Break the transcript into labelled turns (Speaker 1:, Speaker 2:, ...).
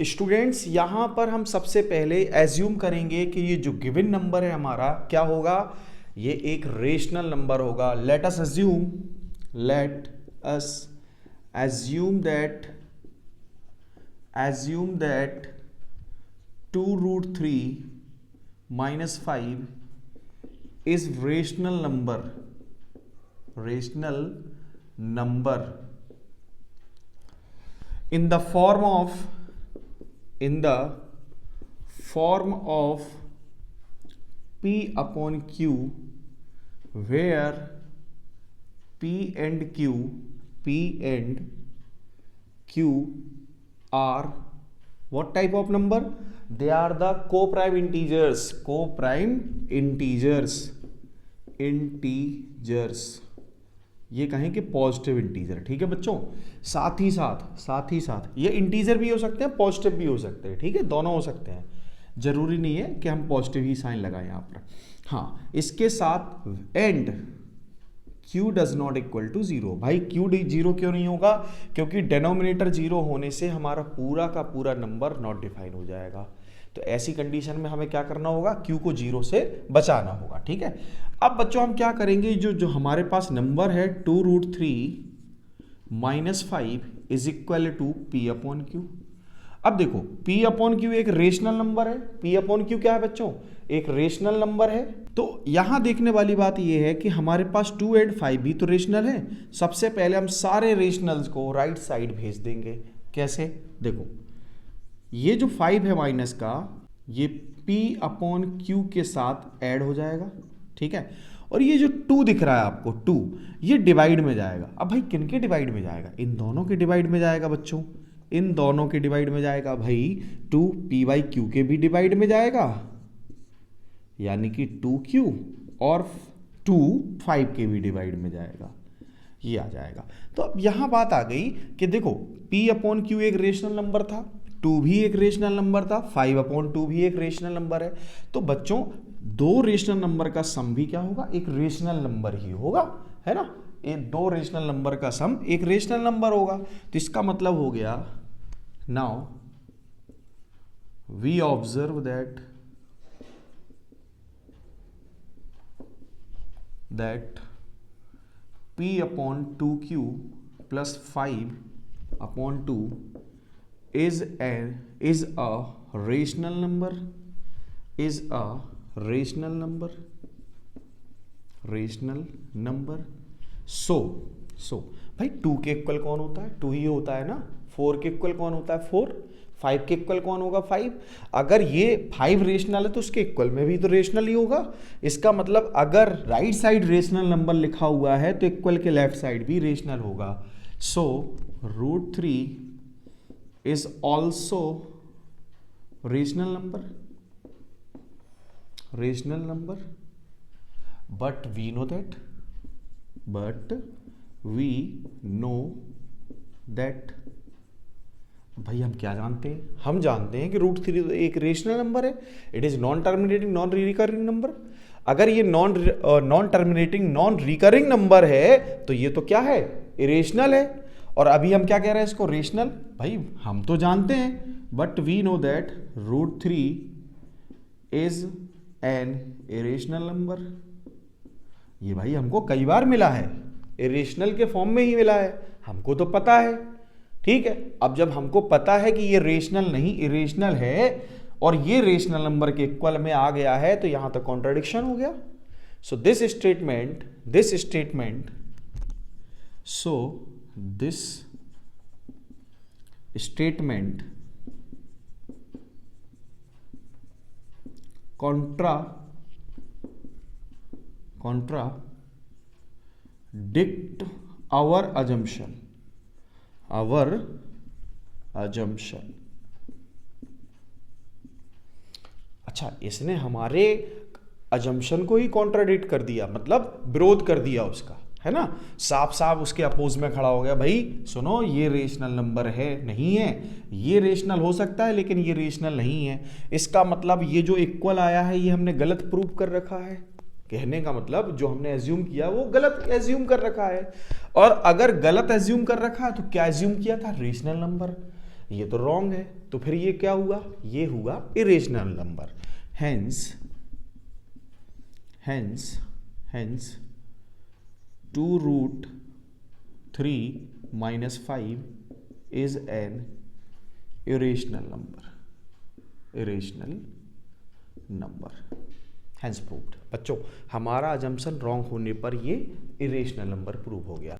Speaker 1: Students यहां पर हम सबसे पहले एज्यूम करेंगे कि ये जो गिवन नंबर है हमारा क्या होगा, ये एक रेशनल नंबर होगा। Let us assume that 2√3 minus 5 is rational number in the form of P upon Q, where P and Q are what type of number? They are the co-prime integers। ये कहें कि positive integer, ठीक है बच्चों। साथ ही साथ ये integer भी हो सकते हैं, पॉजिटिव भी हो सकते हैं, ठीक है, दोनों हो सकते हैं, जरूरी नहीं है कि हम पॉजिटिव ही साइन लगाएं यहाँ पर। हाँ, इसके साथ and Q does not equal to 0। भाई Q जीरो क्यों नहीं होगा? क्योंकि डिनोमिनेटर 0 होने से हमारा पूरा का पूरा नंबर नॉट डिफाइन हो जाएगा। तो ऐसी कंडीशन में हमें क्या करना होगा? Q को 0 से बचाना होगा, ठीक है। अब बच्चों हम क्या करेंगे, जो हमारे पास नंबर है 2√3 minus 5 is equal to P upon Q। अब देखो P अपॉन Q एक रेशनल नंबर है। P अपॉन Q क्या है बच्चों? एक रेशनल नंबर है। तो यहां देखने वाली बात यह है कि हमारे पास 2 और 5 भी तो रेशनल है। सबसे पहले हम सारे रेशनल्स को राइट साइड भेज देंगे। कैसे? देखो ये जो 5 है माइनस का, ये P अपॉन Q के साथ ऐड हो जाएगा, ठीक है। और ये जो 2 दिख रहा है आपको, 2 ये डिवाइड में जाएगा। अब भाई किन के डिवाइड में जाएगा? इन दोनों के डिवाइड में जाएगा बच्चों, इन दोनों के डिवाइड में जाएगा। भाई 2 P बाई Q के भी डिवाइड में जाएगा, यानी कि 2Q, और 2 5 के भी डिवाइड में जाएगा, ये आ जाएगा। तो अब यहां बात आ गई कि देखो P अपॉन Q एक रेशनल नंबर था, 2 भी एक रेशनल नंबर था, 5 अपॉन 2 भी एक रेशनल नंबर है। तो बच्चों दो रेशनल नंबर का सम भी क्या होगा? एक रेशनल नंबर ही होगा, है ना। ये दो रेशनल नंबर का सम एक रेशनल नंबर होगा। तो इसका मतलब हो गया, now we observe that P upon 2Q plus 5 upon 2 is a rational number, so भाई 2 के इक्वल कौन होता है? 2 ही होता है ना। 4 के इक्वल कौन होता है? 4। 5 के इक्वल कौन होगा? 5। अगर ये 5 रेशनल है तो उसके इक्वल में भी तो रेशनल ही होगा। इसका मतलब अगर राइट साइड रेशनल नंबर लिखा हुआ है तो इक्वल के लेफ्ट साइड भी रेशनल होगा। So √3 is also rational number, but we know that भाई हम क्या जानते हैं? हम जानते हैं कि √3 एक रेशनल नंबर है। It is non terminating non recurring number. अगर ये non terminating non recurring number है तो ये तो क्या है? इरेशनल है। और अभी हम क्या कह रहे हैं इसको? रेशनल। भाई हम तो जानते हैं, but we know that √3 is an irrational number. ये भाई हमको कई बार मिला है, इरेशनल के फॉर्म में ही मिला है, हमको तो पता है, ठीक है। अब जब हमको पता है कि ये रेशनल नहीं इरेशनल है और ये रेशनल नंबर के इक्वल में आ गया है, तो यहां तक कॉन्ट्राडिक्शन हो गया। So this statement contradict our assumption। अच्छा, इसने हमारे अजम्पशन को ही कॉन्ट्राडिक्ट कर दिया, मतलब विरोध कर दिया उसका, है ना। साफ साफ उसके अपोज में खड़ा हो गया। भाई सुनो, ये रेशनल नंबर है नहीं है, ये रेशनल हो सकता है लेकिन ये रेशनल नहीं है। इसका मतलब ये जो इक्वल आया है ये हमने गलत प्रूव कर रखा है। कहने का मतलब जो हमने एज्यूम किया वो गलत एज्यूम कर रखा है। और अगर गलत एज्यूम कर रखा है तो क्या एज्यूम किया था? Rational number. ये तो रॉन्ग है, तो फिर ये क्या हुआ, ये हुआ irrational number. Hence 2√3 - 5 is an irrational number. Hence proved. बच्चों हमारा अजम्पशन रॉन्ग होने पर ये इरेशनल नंबर प्रूव हो गया।